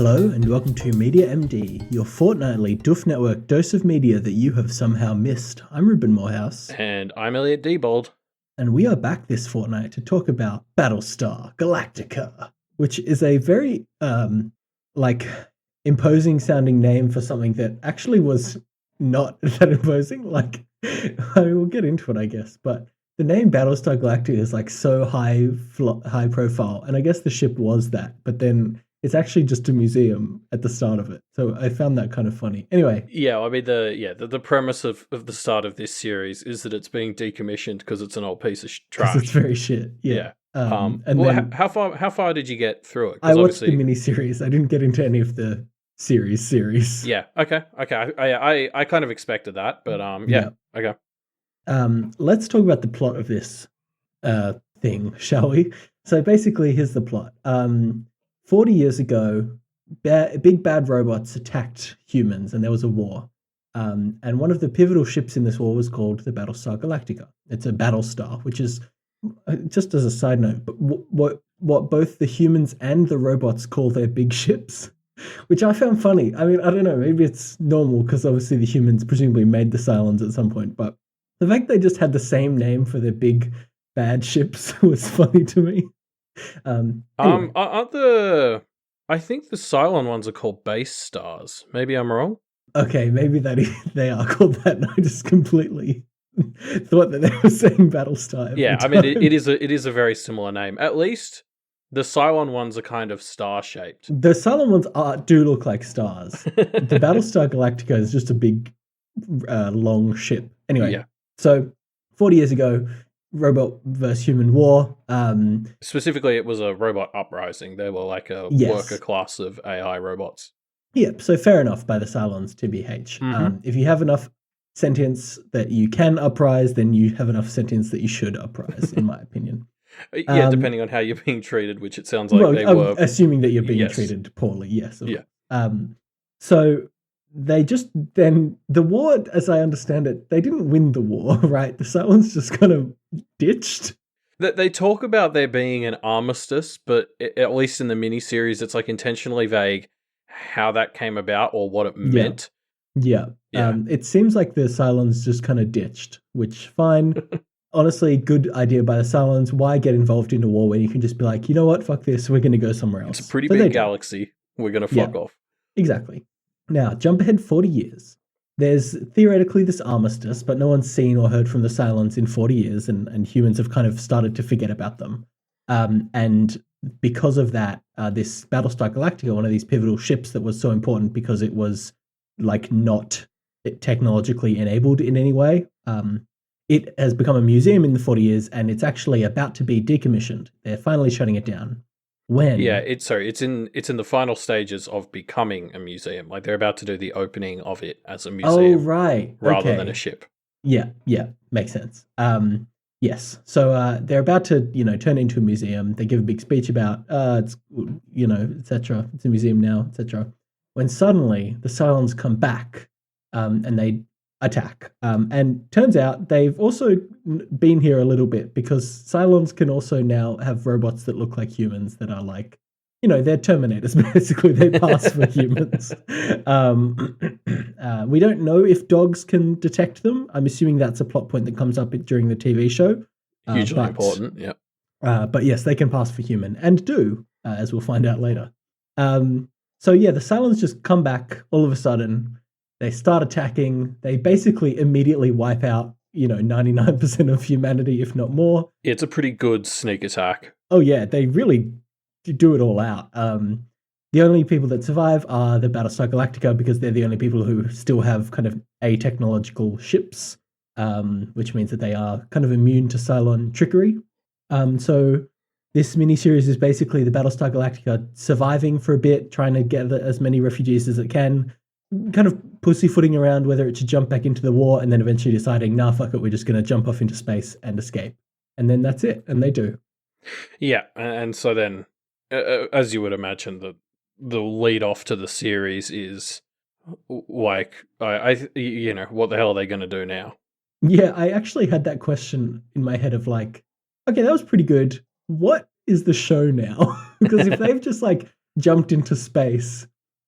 Hello and welcome to Media MD, your fortnightly Doof Network dose of media that you have somehow missed. I'm Reuben Morehouse. And I'm Elliot Diebold. And we are back this fortnight to talk about Battlestar Galactica, which is a very, imposing sounding name for something that actually was not that imposing. We'll get into it, I guess, but the name Battlestar Galactica is so high profile, and I guess the ship was that, but then it's actually just a museum at the start of it. So I found that kind of funny. Anyway. Yeah, I mean, the premise of the start of this series is that it's being decommissioned because it's an old piece of trash. It's very shit. Yeah. How far did you get through it? I watched the miniseries. I didn't get into any of the series. Yeah. Okay. I kind of expected that, but yeah. Okay. Let's talk about the plot of this thing, shall we? So basically, here's the plot. 40 years ago, big bad robots attacked humans, and there was a war. And one of the pivotal ships in this war was called the Battlestar Galactica. It's a Battlestar, which is, just as a side note, but what both the humans and the robots call their big ships, which I found funny. I mean, I don't know, maybe it's normal because obviously the humans presumably made the Cylons at some point, but the fact they just had the same name for their big bad ships was funny to me. Anyway. I think the Cylon ones are called base stars. Maybe I'm wrong. Okay, maybe they are called that, and I just completely thought that they were saying Battlestar. Yeah, I mean it is a very similar name. At least the Cylon ones are kind of star shaped. The Cylon ones do look like stars. The Battlestar Galactica is just a big, long ship. Anyway, yeah. So 40 years ago, robot versus human war. Specifically, it was a robot uprising. They were like a worker class of AI robots. Yep, so fair enough by the Cylons, TBH. Mm-hmm. If you have enough sentience that you can uprise, then you have enough sentience that you should uprise, in my opinion. Yeah, depending on how you're being treated, which it sounds like they were. Assuming that you're being treated poorly, yes. Yeah. So they just then the war, as I understand it, they didn't win the war, right? The Cylons just kind of ditched. They talk about there being an armistice, but at least in the miniseries, it's intentionally vague how that came about or what it meant. Yeah. It seems like the Cylons just kind of ditched, which fine. Honestly, good idea by the Cylons. Why get involved in a war when you can just be like, you know what, fuck this, we're going to go somewhere else. It's a pretty big galaxy. We're going to fuck off. Exactly. Now, jump ahead 40 years. There's theoretically this armistice, but no one's seen or heard from the Cylons in 40 years, and humans have kind of started to forget about them. And because of that, this Battlestar Galactica, one of these pivotal ships that was so important because it was not technologically enabled in any way, it has become a museum in the 40 years, and it's actually about to be decommissioned. They're finally shutting it down. When? Yeah, it's in the final stages of becoming a museum. They're about to do the opening of it as a museum. Oh, right. Rather than a ship. Yeah, makes sense. Yes. So they're about to, turn it into a museum. They give a big speech about, it's, etc. It's a museum now, etc. When suddenly the Cylons come back and they attack. And turns out they've also been here a little bit because Cylons can also now have robots that look like humans that are they're Terminators, basically. They pass for humans. We don't know if dogs can detect them. I'm assuming that's a plot point that comes up during the TV show. Hugely important, yeah. But yes, they can pass for human and do, as we'll find out later. The Cylons just come back all of a sudden. They start attacking. They basically immediately wipe out, 99% of humanity, if not more. It's a pretty good sneak attack. Oh, yeah. They really do it all out. The only people that survive are the Battlestar Galactica because they're the only people who still have kind of a-technological ships, which means that they are kind of immune to Cylon trickery. So this miniseries is basically the Battlestar Galactica surviving for a bit, trying to gather as many refugees as it can, kind of pussyfooting around whether it should jump back into the war, and then eventually deciding, nah, fuck it, we're just going to jump off into space and escape. And then that's it, and they do. Yeah, and so then, as you would imagine, the lead off to the series is what the hell are they going to do now? Yeah, I actually had that question in my head of okay, that was pretty good. What is the show now? Because if they've just jumped into space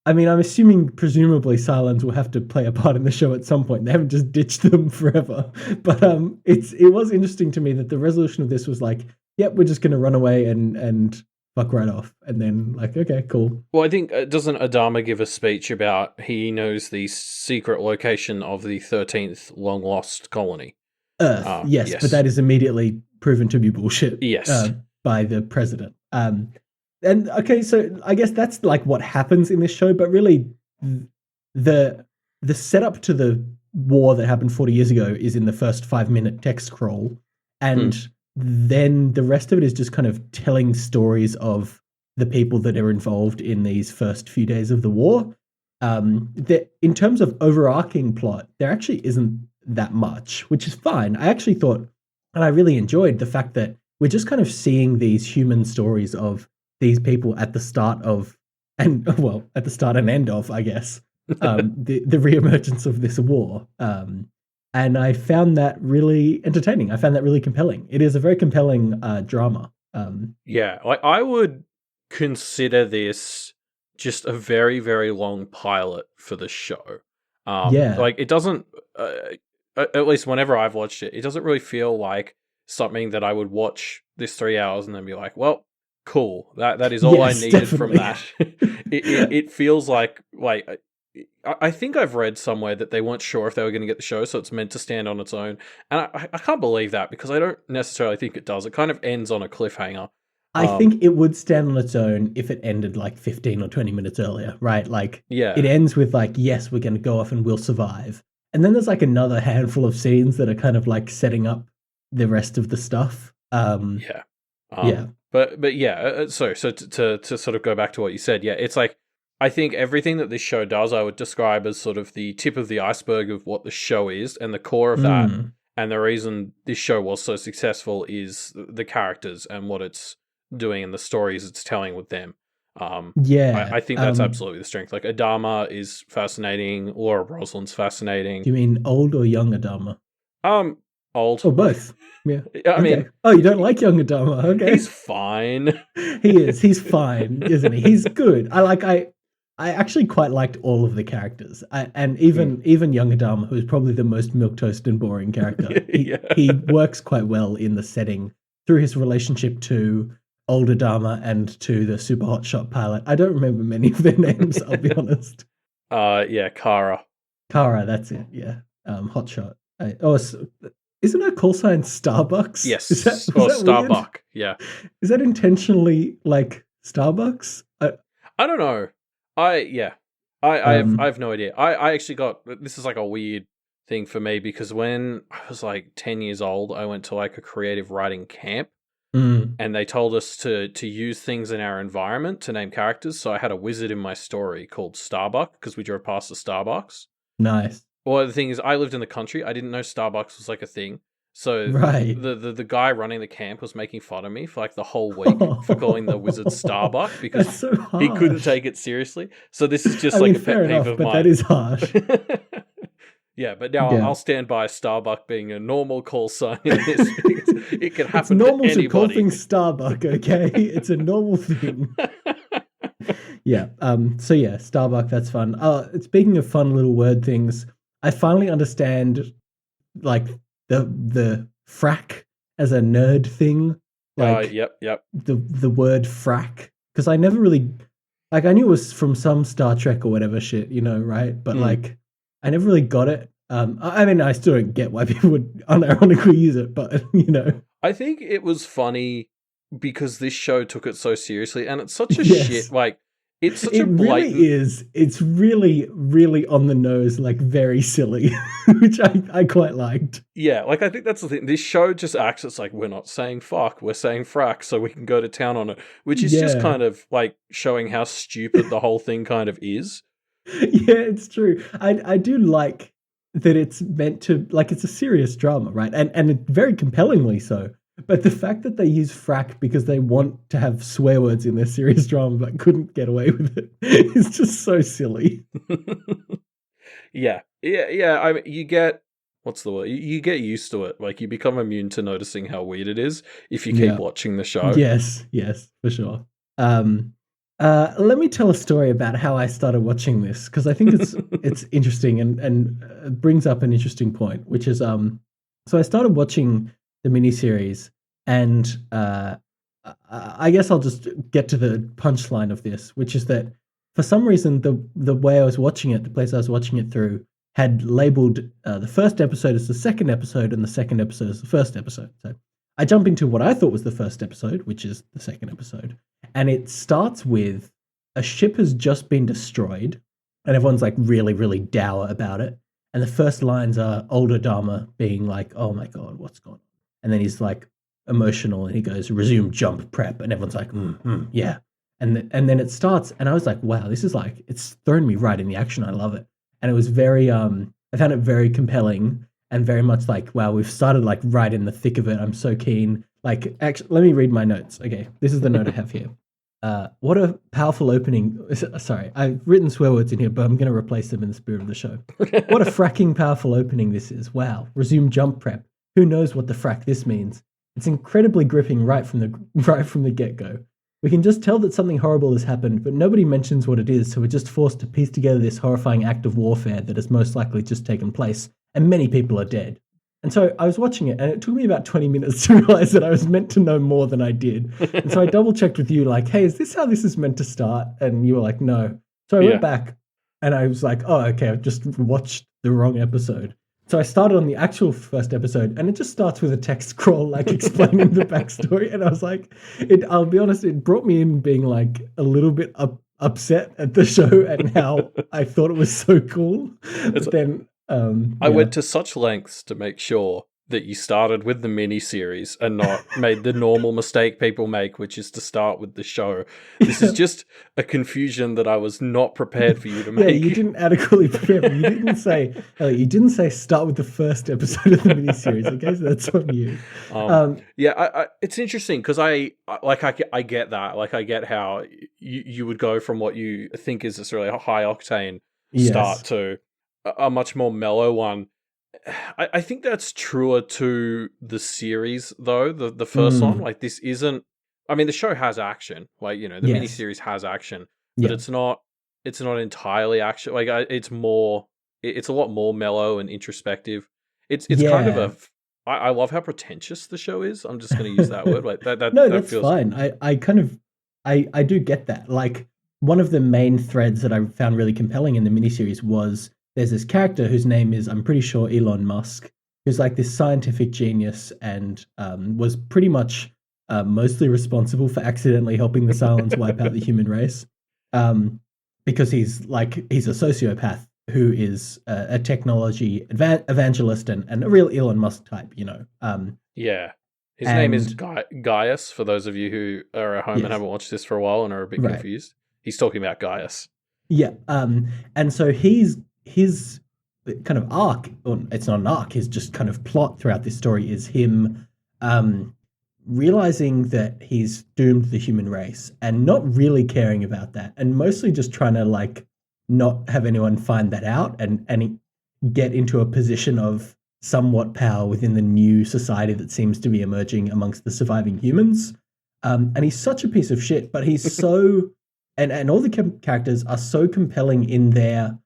I mean, I'm assuming presumably Cylons will have to play a part in the show at some point. They haven't just ditched them forever. But it was interesting to me that the resolution of this was like, yep, we're just going to run away and fuck right off. And then like, okay, cool. Well, I think, doesn't Adama give a speech about he knows the secret location of the 13th long lost colony? Earth, yes, but that is immediately proven to be bullshit. Yes. By the president. And okay, so I guess that's like what happens in this show, but really the setup to the war that happened 40 years ago is in the first 5-minute text scroll, and then the rest of it is just kind of telling stories of the people that are involved in these first few days of the war. In terms of overarching plot, there actually isn't that much, which is fine. I actually thought, and I really enjoyed the fact that we're just kind of seeing these human stories of these people at the start of, and well, at the start and end of, I guess, the reemergence of this war. And I found that really entertaining. I found that really compelling. It is a very compelling drama. Yeah, like I would consider this just a very, very long pilot for the show. Like it doesn't, at least whenever I've watched it, it doesn't really feel like something that I would watch this 3 hours and then be like, well, cool. That is all I needed from that. It feels like I think I've read somewhere that they weren't sure if they were going to get the show, so it's meant to stand on its own. And I can't believe that because I don't necessarily think it does. It kind of ends on a cliffhanger. I think it would stand on its own if it ended like 15 or 20 minutes earlier, right? Like, it ends with like, yes, we're going to go off and we'll survive. And then there's like another handful of scenes that are kind of like setting up the rest of the stuff. But yeah, so to sort of go back to what you said, yeah, it's like, I think everything that this show does, I would describe as sort of the tip of the iceberg of what the show is, and the core of that, and the reason this show was so successful is the characters and what it's doing and the stories it's telling with them. I think that's absolutely the strength. Like, Adama is fascinating, Laura Broslin's fascinating. Do you mean old or young Adama? Old. Or both. Yeah. I mean, you don't like young Adama? Okay, he's fine. He is. He's fine, isn't he? He's good. I actually quite liked all of the characters, and even young Adama, who's probably the most milquetoast and boring character. He works quite well in the setting through his relationship to old Adama and to the super hotshot pilot. I don't remember many of their names. I'll be honest. Kara. Kara, that's it. Yeah, hotshot. Isn't her call sign Starbucks? Yes. Is that Starbuck. Yeah. Is that intentionally like Starbucks? I don't know. I have no idea. I actually got, this is like a weird thing for me because when I was like 10 years old, I went to like a creative writing camp and they told us to use things in our environment to name characters. So I had a wizard in my story called Starbuck because we drove past the Starbucks. Nice. Well, the thing is, I lived in the country. I didn't know Starbucks was like a thing. So the guy running the camp was making fun of me for like the whole week for calling the wizard Starbuck because he couldn't take it seriously. So this is just a pet peeve of mine. But that is harsh. Yeah, but now I'll stand by Starbuck being a normal call sign in this because it can happen to anybody. It's normal to call things Starbuck, okay? It's a normal thing. Yeah. So yeah, Starbuck, that's fun. Speaking of fun little word things, I finally understand like the frack as a nerd thing. Like yep. The word frack. Because I never really I knew it was from some Star Trek or whatever shit, right? But like I never really got it. I mean, I still don't get why people would unironically use it, but I think it was funny because this show took it so seriously, and it's such a shit. Like, it's such a blatant. Really is. It's really, really on the nose, like very silly, which I quite liked. Yeah, like I think that's the thing. This show just acts. It's like we're not saying fuck, we're saying frack, so we can go to town on it, which is just kind of like showing how stupid the whole thing kind of is. Yeah, it's true. I do like that it's meant to, like, it's a serious drama, right? And it very compellingly so. But the fact that they use frack because they want to have swear words in their serious drama but couldn't get away with it is just so silly. Yeah. I mean, you get, what's the word? You get used to it. Like, you become immune to noticing how weird it is if you keep watching the show. Yes, for sure. Let me tell a story about how I started watching this, because I think it's interesting and brings up an interesting point, which is so I started watching the miniseries, and I guess I'll just get to the punchline of this, which is that for some reason the way I was watching it, the place I was watching it through, had labeled the first episode as the second episode and the second episode as the first episode. So I jump into what I thought was the first episode, which is the second episode. And it starts with a ship has just been destroyed, and everyone's like really, really dour about it. And the first lines are older Dharma being like, "Oh my god, what's going on?" And then he's like emotional, and he goes, "Resume jump prep," and everyone's like, "Yeah." And then it starts, and I was like, "Wow, this is like it's thrown me right in the action. I love it." And it was very, I found it very compelling and very much like, wow, we've started like right in the thick of it. I'm so keen. Like, actually, let me read my notes. Okay, this is the note I have here. What a powerful opening. Sorry, I've written swear words in here, but I'm going to replace them in the spirit of the show. What a fracking powerful opening this is. Wow. Resume jump prep. Who knows what the frack this means? It's incredibly gripping right from the get-go. We can just tell that something horrible has happened, but nobody mentions what it is, so we're just forced to piece together this horrifying act of warfare that has most likely just taken place, and many people are dead. And so I was watching it, and it took me about 20 minutes to realize that I was meant to know more than I did. And so I double-checked with you, like, hey, is this how this is meant to start? And you were like, no. So I went back, and I was like, oh, okay, I've just watched the wrong episode. So I started on the actual first episode, and it just starts with a text scroll, like explaining the backstory. And I was like, I'll be honest, it brought me in being like a little bit upset at the show and how I thought it was so cool. But then I went to such lengths to make sure that you started with the mini-series and not made the normal mistake people make, which is to start with the show. This is just a confusion that I was not prepared for you to make. Yeah, you didn't adequately prepare me. You didn't say start with the first episode of the mini-series, okay? So that's on you. It's interesting because I get that. Like, I get how you would go from what you think is this really high-octane start to a much more mellow one. I think that's truer to the series, though, the first one. Like, this isn't... I mean, the show has action. Like, the miniseries has action. But it's not entirely action. Like, it's a lot more mellow and introspective. It's kind of I love how pretentious the show is. I'm just going to use that word. Like, that's fine. I do get that. Like, one of the main threads that I found really compelling in the miniseries was there's this character whose name is, I'm pretty sure, Elon Musk, who's like this scientific genius and was pretty much mostly responsible for accidentally helping the Cylons wipe out the human race, because he's a sociopath who is a technology evangelist and a real Elon Musk type, His name is Gaius, for those of you who are at home and haven't watched this for a while and are a bit confused. He's talking about Gaius. Yeah, and so his kind of arc, or it's not an arc, his just kind of plot throughout this story is him realizing that he's doomed the human race and not really caring about that, and mostly just trying to like not have anyone find that out and get into a position of somewhat power within the new society that seems to be emerging amongst the surviving humans. And he's such a piece of shit, but he's so... And all the characters are so compelling in their,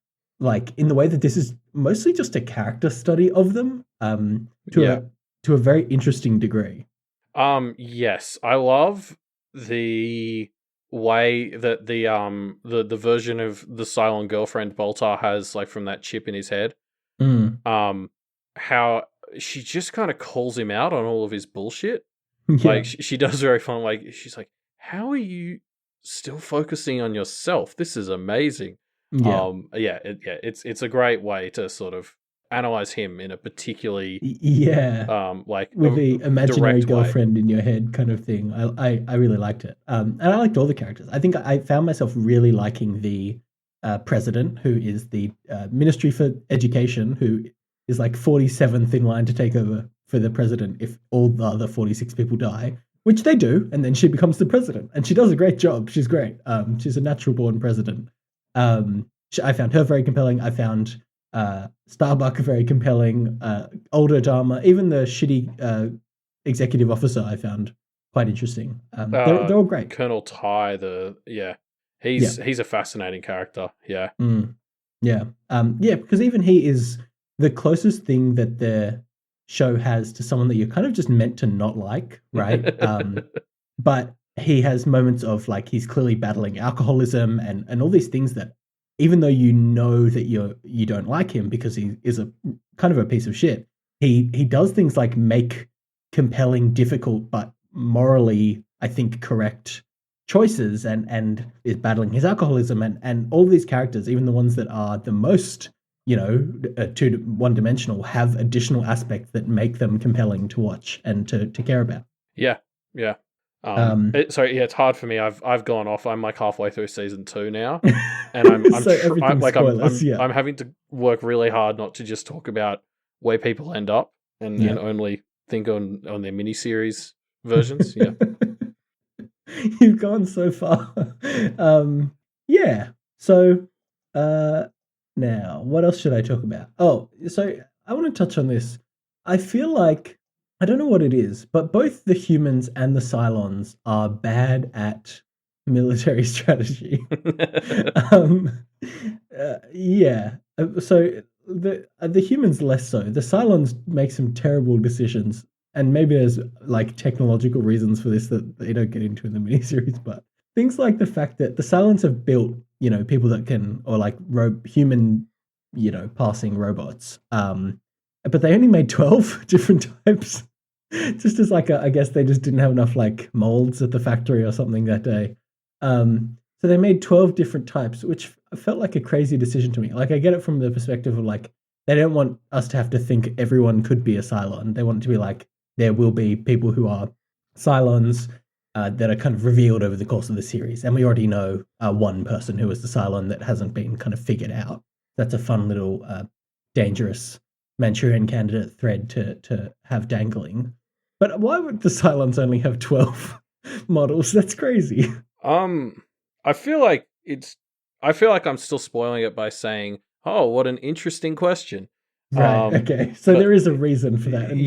like, in the way that this is mostly just a character study of them, to a very interesting degree. Yes, I love the way that the version of the Cylon girlfriend Boltar has, like, from that chip in his head. How she just kind of calls him out on all of his bullshit. Yeah. Like, she does very fun. Like, she's like, "How are you still focusing on yourself? This is amazing." It's a great way to sort of analyze him in a particularly like with the imaginary girlfriend in your head kind of thing. I really liked it, and I liked all the characters. I think I found myself really liking the president, who is the Ministry for Education, who is like 47th in line to take over for the president if all the other 46 people die. Which they do, and then she becomes the president, and she does a great job. She's great. She's a natural-born president. I found her very compelling. I found Starbuck very compelling. Older Dharma, even the shitty executive officer, I found quite interesting. They're all great. Colonel Ty, He's a fascinating character. Yeah. Yeah. Because even he is the closest thing that the show has to someone that you're kind of just meant to not like, right? But he has moments of like he's clearly battling alcoholism and all these things that even though you know that you don't like him because he is a kind of a piece of shit, he does things like make compelling, difficult, but morally, I think, correct choices and is battling his alcoholism and all these characters, even the ones that are the most, one-dimensional, have additional aspects that make them compelling to watch and to care about. Yeah. It's hard for me. I've gone off. I'm like halfway through season 2 now, and I'm having to work really hard not to just talk about where people end up and only think on their miniseries versions. Yeah. You've gone so far. So, now, what else should I talk about? Oh, so I want to touch on this. I feel like, I don't know what it is, but both the humans and the Cylons are bad at military strategy. So the humans less so. The Cylons make some terrible decisions. And maybe there's like technological reasons for this that they don't get into in the miniseries, but things like the fact that the Cylons have built, people that can, or like human, passing robots. But they only made 12 different types, just as like I guess they just didn't have enough like molds at the factory or something that day. So they made 12 different types, which felt like a crazy decision to me. Like I get it from the perspective of like they don't want us to have to think everyone could be a Cylon. They want it to be like there will be people who are Cylons that are kind of revealed over the course of the series. And we already know one person who is the Cylon that hasn't been kind of figured out. That's a fun little dangerous Manchurian candidate thread to have dangling. But why would the Cylons only have 12 models? That's crazy. I feel like I'm still spoiling it by saying, oh, what an interesting question. Right. Okay. So there is a reason for that, and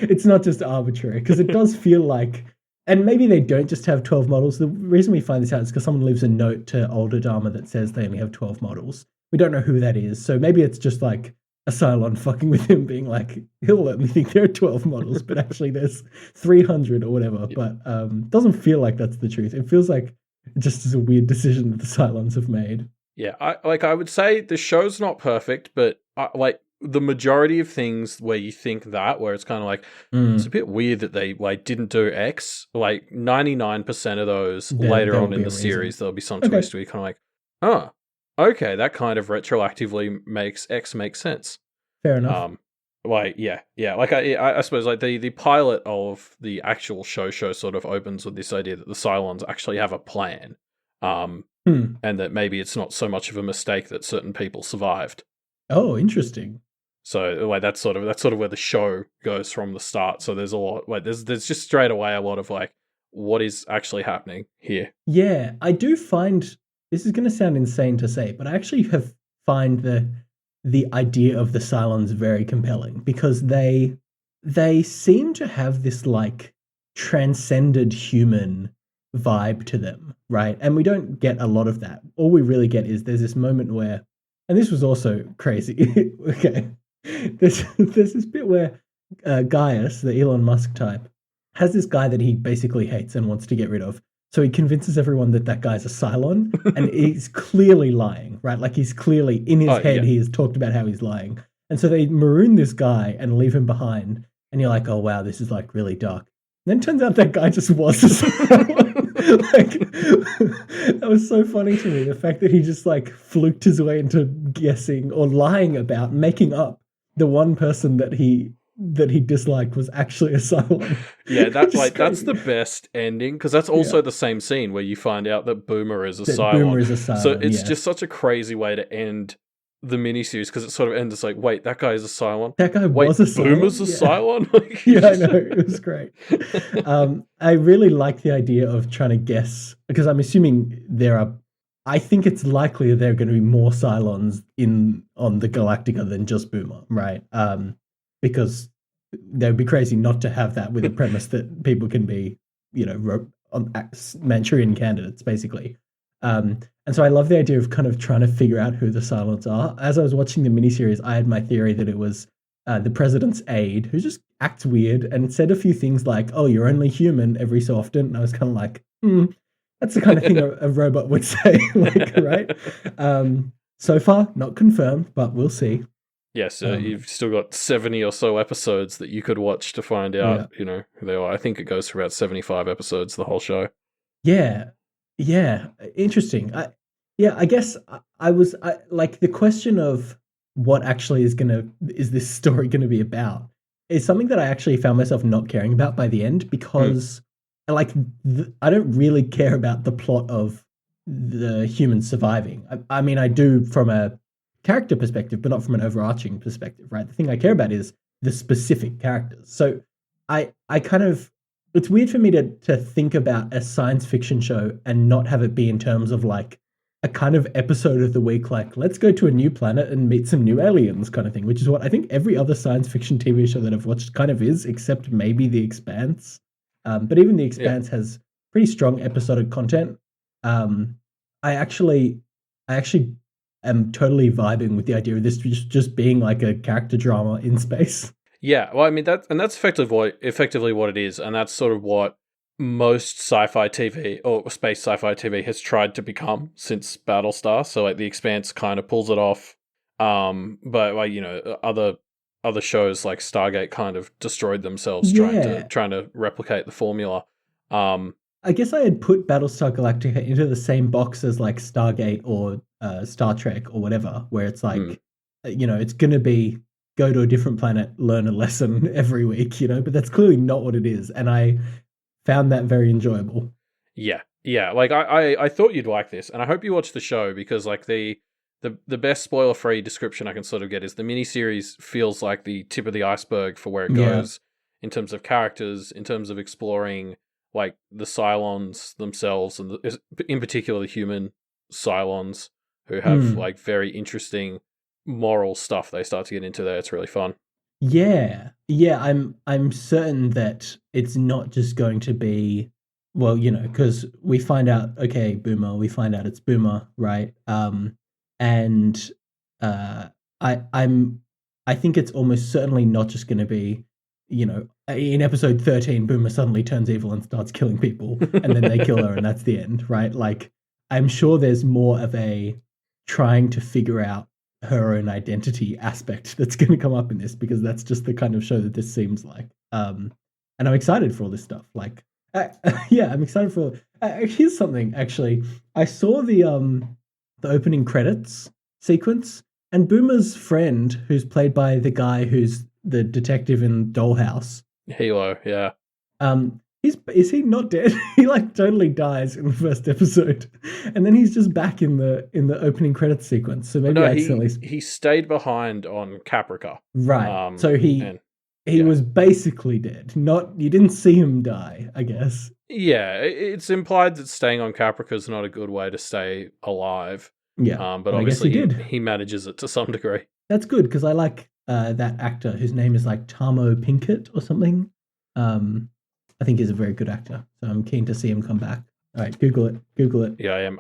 it's not just arbitrary, because it does feel like, and maybe they don't just have 12 models. The reason we find this out is because someone leaves a note to older Dharma that says they only have 12 models. We don't know who that is, so maybe it's just like a Cylon fucking with him, being like, he'll let me think there are 12 models, but actually there's 300 or whatever. Yep. But doesn't feel like that's the truth. It feels like just as a weird decision that the Cylons have made. Yeah, I would say the show's not perfect, but the majority of things where you think that, where it's kind of like, it's a bit weird that they like didn't do X, like 99% of those later on in the series, there'll be some twist where you're kind of like, oh, okay, that kind of retroactively makes X make sense. Fair enough. I suppose like the pilot of the actual show sort of opens with this idea that the Cylons actually have a plan. And that maybe it's not so much of a mistake that certain people survived. Oh, interesting. So like that's sort of where the show goes from the start. So there's a lot like there's just straight away a lot of like what is actually happening here. Yeah, I do find this is going to sound insane to say, but I actually find the idea of the Cylons very compelling, because they seem to have this like transcended human vibe to them, right? And we don't get a lot of that. All we really get is there's this moment where, and this was also crazy. Okay, there's this bit where Gaius, the Elon Musk type, has this guy that he basically hates and wants to get rid of. So he convinces everyone that guy's a Cylon, and he's clearly lying, right? Like he's clearly in his head. Yeah. He has talked about how he's lying, and so they maroon this guy and leave him behind. And you're like, oh wow, this is like really dark. And then it turns out that guy just was a Cylon. Like, that was so funny to me. The fact that he just like fluked his way into guessing or lying about, making up the one person that he disliked was actually a Cylon. Yeah, that's the best ending, because that's also the same scene where you find out that Boomer is a Cylon. So it's just such a crazy way to end the miniseries, because it sort of ends like, wait, that guy is a Cylon. That guy was a Cylon. Boomer's a Cylon. Like, I know, it was great. I really like the idea of trying to guess, because I'm assuming I think it's likely that there are going to be more Cylons on the Galactica than just Boomer, right? Because they would be crazy not to have that with the premise that people can be, Manchurian candidates, basically. And so I love the idea of kind of trying to figure out who the Cylons are. As I was watching the miniseries, I had my theory that it was the president's aide who just acts weird and said a few things like, "Oh, you're only human," every so often. And I was kind of like, that's the kind of thing a robot would say, like, right? So far, not confirmed, but we'll see. Yes, you've still got 70 or so episodes that you could watch to find out, who they are. I think it goes for about 75 episodes, the whole show. Yeah. Interesting. I guess I was like, the question of what actually is this story gonna be about is something that I actually found myself not caring about by the end, because like I don't really care about the plot of the humans surviving. I mean, I do from a character perspective, but not from an overarching perspective, right? The thing I care about is the specific characters. So I kind of, it's weird for me to think about a science fiction show and not have it be in terms of like a kind of episode of the week, like, let's go to a new planet and meet some new aliens kind of thing, which is what I think every other science fiction TV show that I've watched kind of is, except maybe The Expanse. But even The Expanse has pretty strong episodic content. I actually am totally vibing with the idea of this just being like a character drama in space. Yeah, well, I mean that's effectively what it is, and that's sort of what most sci-fi TV or space sci-fi TV has tried to become since Battlestar. So like The Expanse kind of pulls it off, but like other shows like Stargate kind of destroyed themselves trying to replicate the formula. I guess I had put Battlestar Galactica into the same box as like Stargate or Star Trek or whatever, where it's like, it's going to be go to a different planet, learn a lesson every week, but that's clearly not what it is. And I found that very enjoyable. Yeah. Like I thought you'd like this, and I hope you watch the show, because like the best spoiler-free description I can sort of get is the miniseries feels like the tip of the iceberg for where it goes in terms of characters, in terms of exploring like the Cylons themselves, and in particular the human Cylons, who have like very interesting moral stuff they start to get into there. It's really fun. Yeah. I'm certain that it's not just going to be, well, because we find out, okay, Boomer, we find out it's Boomer, right? And I think it's almost certainly not just going to be, in episode 13, Boomer suddenly turns evil and starts killing people, and then they kill her, and that's the end, right? Like, I'm sure there's more of a trying to figure out her own identity aspect that's going to come up in this, because that's just the kind of show that this seems like. And I'm excited for all this stuff. Like, I'm excited for. Here's something actually. I saw the opening credits sequence, and Boomer's friend, who's played by the guy who's the detective in Dollhouse, Halo, yeah. Is he not dead? He like totally dies in the first episode, and then he's just back in the opening credits sequence. So maybe he stayed behind on Caprica, right? So he was basically dead. You didn't see him die, I guess. Yeah, it's implied that staying on Caprica is not a good way to stay alive. Yeah, but obviously he manages it to some degree. That's good, because I like that actor whose name is like Tamo Pinkett or something. I think he's a very good actor, so I'm keen to see him come back. All right, Google it. Yeah, I am.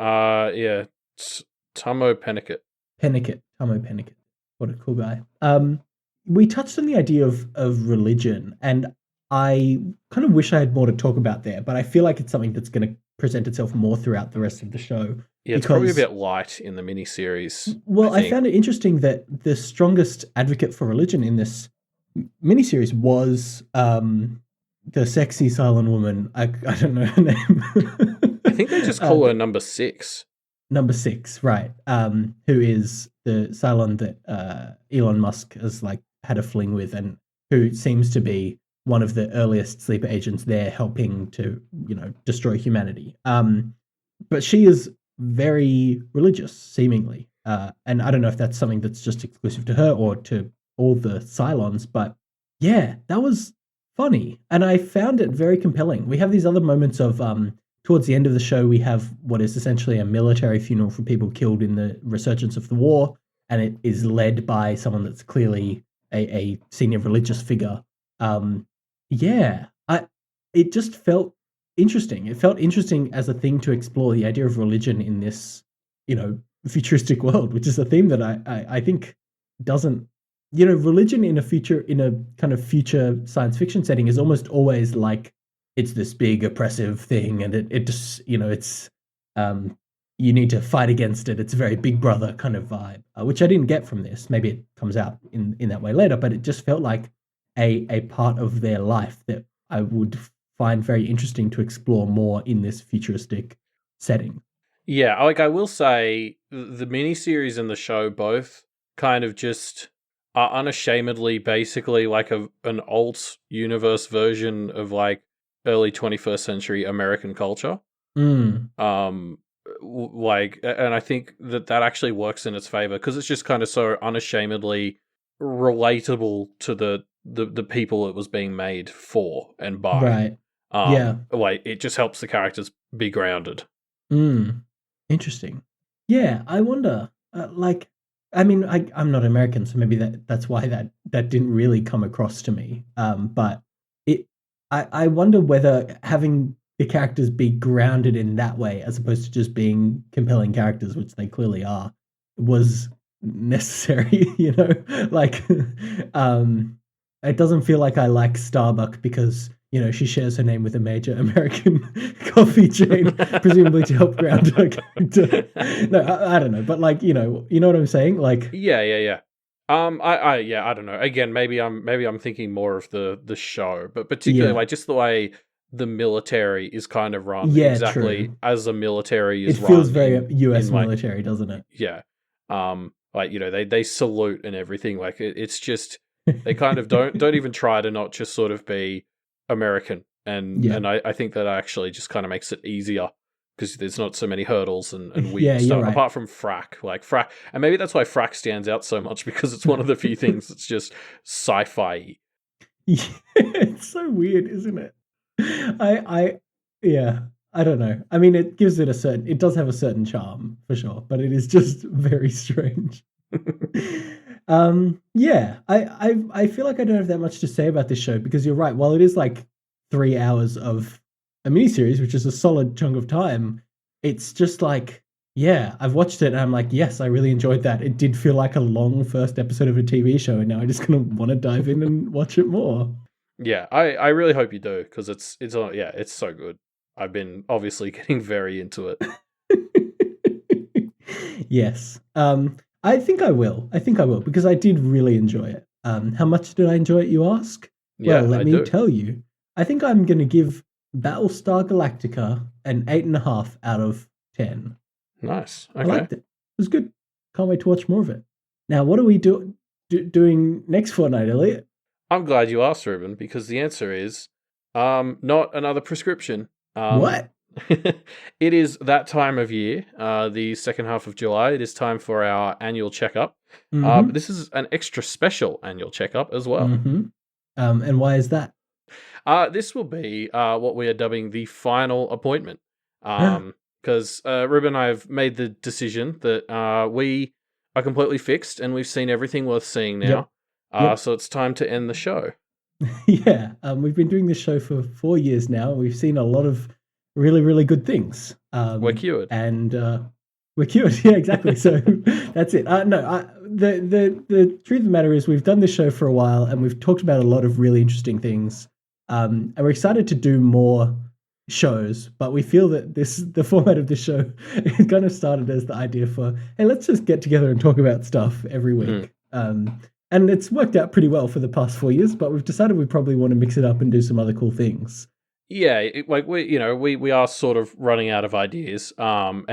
Tamo Pennicott. Tamo Pennicott. What a cool guy. We touched on the idea of religion, and I kind of wish I had more to talk about there, but I feel like it's something that's going to present itself more throughout the rest of the show. Yeah, it's probably a bit light in the miniseries. Well, I found it interesting that the strongest advocate for religion in this miniseries was the sexy Cylon woman. I don't know her name. I think they just call her Number 6. Number 6, right. Who is the Cylon that Elon Musk has like had a fling with, and who seems to be one of the earliest sleeper agents there, helping to, destroy humanity. But she is very religious, seemingly. And I don't know if that's something that's just exclusive to her or to all the Cylons, but yeah, that was funny. And I found it very compelling. We have these other moments of, towards the end of the show, we have what is essentially a military funeral for people killed in the resurgence of the war. And it is led by someone that's clearly a senior religious figure. It just felt interesting. It felt interesting as a thing to explore the idea of religion in this, futuristic world, which is a theme that I think doesn't, religion in a kind of future science fiction setting is almost always like it's this big oppressive thing, and it just, it's you need to fight against it. It's a very Big Brother kind of vibe, which I didn't get from this. Maybe it comes out in that way later, but it just felt like a part of their life that I would find very interesting to explore more in this futuristic setting. Yeah, like I will say, the miniseries and the show both kind of just are unashamedly basically like an alt universe version of like early 21st century American culture. Mm. Like, and I think that actually works in its favor because it's just kind of so unashamedly relatable to the people it was being made for and by. Right. Yeah. Like, it just helps the characters be grounded. Interesting. Yeah, I wonder. I mean, I'm not American, so maybe that's why that didn't really come across to me. But I wonder whether having the characters be grounded in that way, as opposed to just being compelling characters, which they clearly are, was necessary. Like, it doesn't feel like I like Starbucks because she shares her name with a major American coffee chain, presumably to help ground her character. No, I don't know, but like, you know what I'm saying? Like, yeah. I don't know. Again, maybe I'm thinking more of the show, but particularly like just the way the military is kind of run. Yeah, exactly. True. As a military is run. It feels very US military, doesn't it? Yeah. Like, they salute and everything. Like, it's just, they kind of don't even try to not just sort of be American. And I think that actually just kind of makes it easier because there's not so many hurdles and weird stuff, right. Apart from frack. Like frack, and maybe that's why frack stands out so much because it's one of the few things that's just sci-fi. Yeah, it's so weird, isn't it? I don't know. I mean, it does have a certain charm for sure, but it is just very strange. Yeah, I feel like I don't have that much to say about this show because you're right. While it is like 3 hours of a miniseries, which is a solid chunk of time, it's just like, yeah, I've watched it and I'm like, yes, I really enjoyed that. It did feel like a long first episode of a TV show, and now I just kind of want to dive in and watch it more. Yeah, I really hope you do because it's so good. I've been obviously getting very into it. Yes. I think I will because I did really enjoy it. How much did I enjoy it, you ask? Yeah, well, let me tell you. I think I'm going to give Battlestar Galactica an 8.5 out of 10. Nice. Okay. I liked it. It was good. Can't wait to watch more of it. Now, what are we doing next fortnight, Elliot? I'm glad you asked, Reuben, because the answer is not another prescription. What? It is that time of year, the second half of July. It is time for our annual checkup. But this is an extra special annual checkup as well. Mm-hmm. And why is that? This will be what we are dubbing the final appointment. Because Reuben and I have made the decision that we are completely fixed and we've seen everything worth seeing now. Yep. So it's time to end the show. Yeah, we've been doing this show for 4 years now. We've seen a lot of really, really good things. We're cured. And we're cured. Yeah, exactly. So that's it. The truth of the matter is we've done this show for a while and we've talked about a lot of really interesting things. And we're excited to do more shows, but we feel that the format of this show it kind of started as the idea for, hey, let's just get together and talk about stuff every week. And it's worked out pretty well for the past 4 years, but we've decided we probably want to mix it up and do some other cool things. Yeah, like we are sort of running out of ideas. And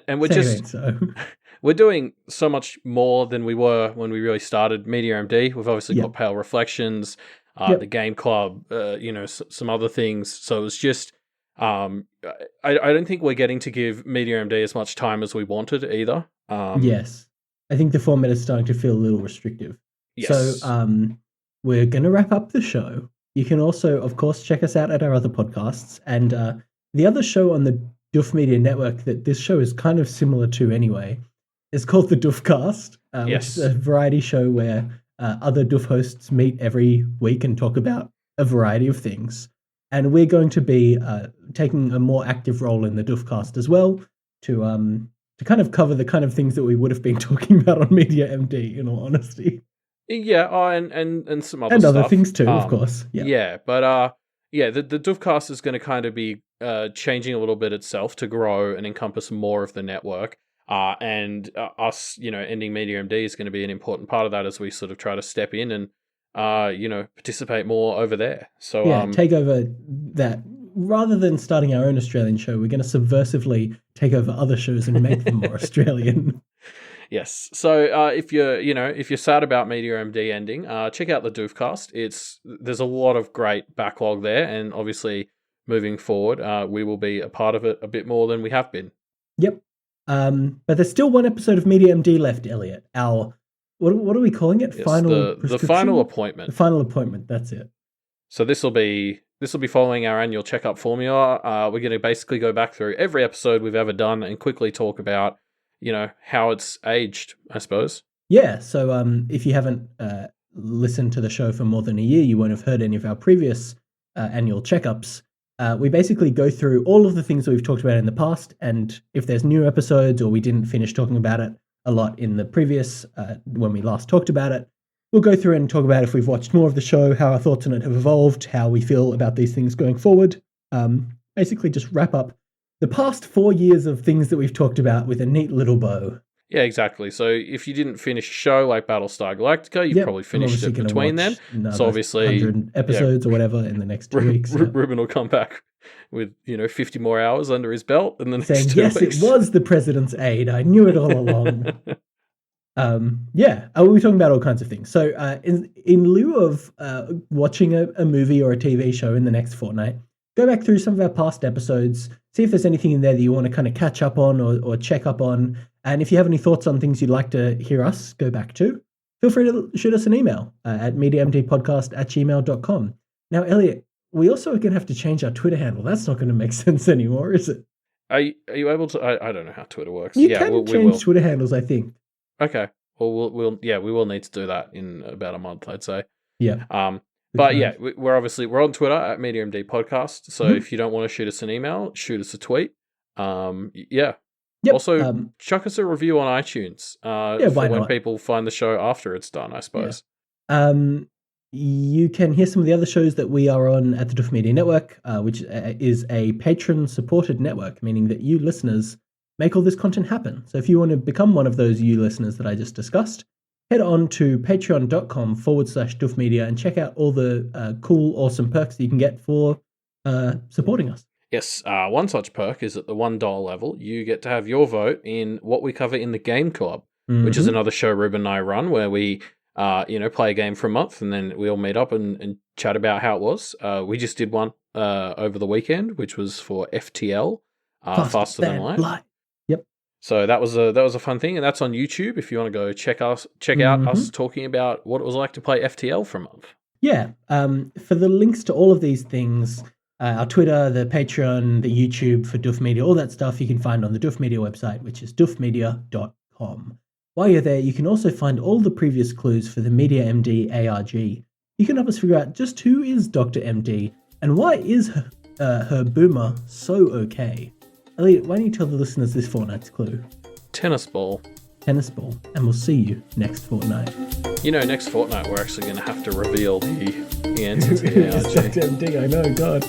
we're we're doing so much more than we were when we really started Media MD. We've obviously got Pale Reflections, the Game Club, some other things. So it's just I don't think we're getting to give Media MD as much time as we wanted either. Yes. I think the format is starting to feel a little restrictive. Yes. So we're going to wrap up the show. You can also, of course, check us out at our other podcasts. And the other show on the Doof Media Network that this show is kind of similar to anyway is called the Doofcast, which is a variety show where other Doof hosts meet every week and talk about a variety of things. And we're going to be taking a more active role in the Doofcast as well to kind of cover the kind of things that we would have been talking about on Media MD, in all honesty. Yeah, and some other and stuff. other things too, of course. Yeah, but the Doofcast is going to kind of be changing a little bit itself to grow and encompass more of the network. And us, ending Media MD is going to be an important part of that as we sort of try to step in and, participate more over there. So take over that. Rather than starting our own Australian show, we're going to subversively take over other shows and make them more Australian. Yes. So if you're sad about Media MD ending, check out the Doofcast. There's a lot of great backlog there, and obviously moving forward, we will be a part of it a bit more than we have been. Yep. But there's still one episode of Media MD left, Elliot. Our what are we calling it? Yes, final the final appointment. The final appointment. That's it. So this will be following our annual checkup formula. We're going to basically go back through every episode we've ever done and quickly talk about, how it's aged, I suppose. Yeah. So if you haven't listened to the show for more than a year, you won't have heard any of our previous annual checkups. We basically go through all of the things that we've talked about in the past, and if there's new episodes or we didn't finish talking about it a lot in the previous, when we last talked about it, we'll go through and talk about if we've watched more of the show, how our thoughts on it have evolved, how we feel about these things going forward. Basically just wrap up the past 4 years of things that we've talked about with a neat little bow. Yeah, exactly. So if you didn't finish a show like Battlestar Galactica, you've probably finished it between then. So obviously 100 episodes or whatever in the next 2 weeks. Reuben will come back with 50 more hours under his belt in the next saying, 2 yes, weeks. It was the president's aide. I knew it all along. We'll be talking about all kinds of things. So in lieu of watching a movie or a TV show in the next fortnight, go back through some of our past episodes, see if there's anything in there that you want to kind of catch up on or check up on. And if you have any thoughts on things you'd like to hear us go back to, feel free to shoot us an email at mediamdpodcast@gmail.com. Now, Elliot, we also are going to have to change our Twitter handle. That's not going to make sense anymore, is it? Are you able to? I don't know how Twitter works. You can change Twitter handles, I think. Okay. Well, we will need to do that in about a month, I'd say. Yeah. But yeah, we're on Twitter at MediaMD Podcast. So if you don't want to shoot us an email, shoot us a tweet. Yeah. Yep. Also, chuck us a review on iTunes. For when people find the show after it's done, I suppose. Yeah. You can hear some of the other shows that we are on at the Doof Media Network, which is a patron-supported network, meaning that you listeners make all this content happen. So if you want to become one of those you listeners that I just discussed, head on to patreon.com/doofmedia and check out all the cool, awesome perks that you can get for supporting us. Yes, one such perk is at the $1 level. You get to have your vote in what we cover in the Game Club, which is another show Reuben and I run where we play a game for a month and then we all meet up and chat about how it was. We just did one over the weekend, which was for FTL, Faster Than Light. Yep. So that was a fun thing, and that's on YouTube if you want to go check out us talking about what it was like to play FTL for a month. Yeah. For the links to all of these things, our Twitter, the Patreon, the YouTube for Doof Media, all that stuff you can find on the Doof Media website, which is doofmedia.com. While you're there, you can also find all the previous clues for the Media MD ARG. You can help us figure out just who is Dr. MD and why is her boomer so okay. Elliot, why don't you tell the listeners this fortnight's clue? Tennis ball. And we'll see you next fortnight. Next fortnight we're actually going to have to reveal the answer to the ARG. Dr. MD, I know, God.